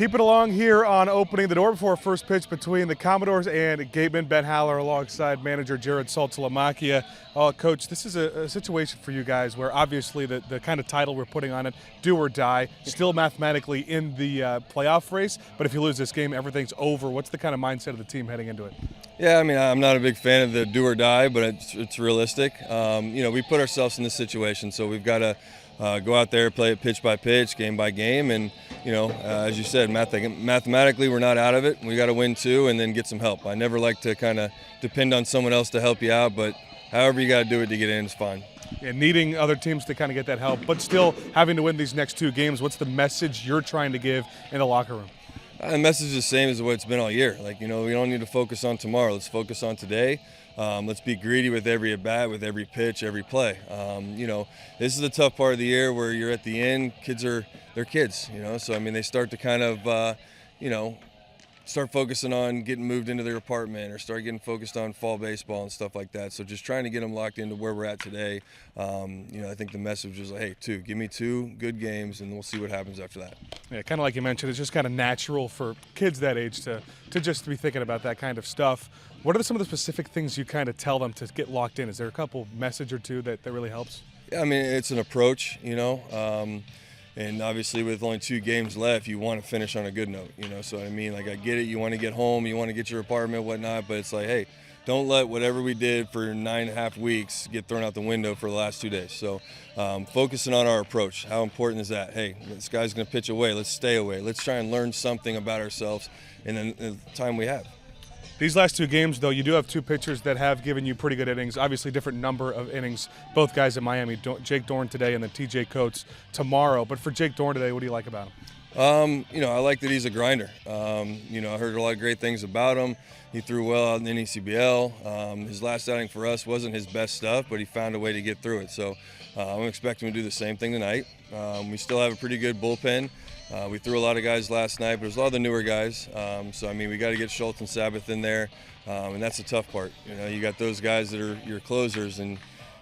Keep it along here on Opening the Door before our first pitch between the Commodores and Gateman. Ben Haller alongside manager Jarrod Saltalamacchia. Coach, this is a situation for you guys where obviously the kind of title we're putting on it, do or die, still mathematically in the playoff race, but if you lose this game, everything's over. What's the kind of mindset of the team heading into it? Yeah, I mean, I'm not a big fan of the do or die, but it's realistic. We put ourselves in this situation, so we've got to go out there, play it pitch by pitch, game by game, and as you said, mathematically we're not out of it. We got to win two and then get some help. I never like to kind of depend on someone else to help you out, but however you got to do it to get in is fine. And needing other teams to kind of get that help, but still having to win these next two games. What's the message you're trying to give in the locker room? The message is the same as what it's been all year. We don't need to focus on tomorrow. Let's focus on today. Let's be greedy with every at-bat, with every pitch, every play. This is the tough part of the year where you're at the end. They're kids, So, I mean, they start to kind of, start focusing on getting moved into their apartment or start getting focused on fall baseball and stuff like that. So just trying to get them locked into where we're at today. I think the message was like, hey, give me two good games and we'll see what happens after that. Yeah, kind of like you mentioned, it's just kind of natural for kids that age to just be thinking about that kind of stuff. What are some of the specific things you kind of tell them to get locked in? Is there a couple message or two that really helps? Yeah, I mean, it's an approach, and obviously with only 2 games left, you want to finish on a good note, So I mean, I get it, you want to get home, you want to get your apartment, whatnot, but it's like, hey, don't let whatever we did for 9.5 weeks get thrown out the window for the last 2 days. So focusing on our approach, how important is that? Hey, this guy's going to pitch away, let's stay away. Let's try and learn something about ourselves in the time we have. These last 2 games, though, you do have 2 pitchers that have given you pretty good innings, obviously different number of innings, both guys in Miami, Jake Dorn today and then TJ Coates tomorrow. But for Jake Dorn today, what do you like about him? I like that he's a grinder. I heard a lot of great things about him. He threw well out in the CCBL. His last outing for us wasn't his best stuff, but he found a way to get through it. So I'm expecting him to do the same thing tonight. We still have a pretty good bullpen. We threw a lot of guys last night, but there's a lot of the newer guys. So, I mean, we got to get Schultz and Sabbath in there, and that's the tough part. You got those guys that are your closers, and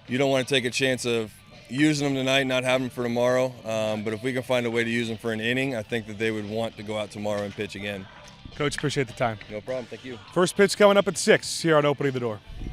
you don't want to take a chance of using them tonight, not having them for tomorrow. But if we can find a way to use them for an inning, I think that they would want to go out tomorrow and pitch again. Coach, appreciate the time. No problem. Thank you. First pitch coming up at 6 here on Opening the Door.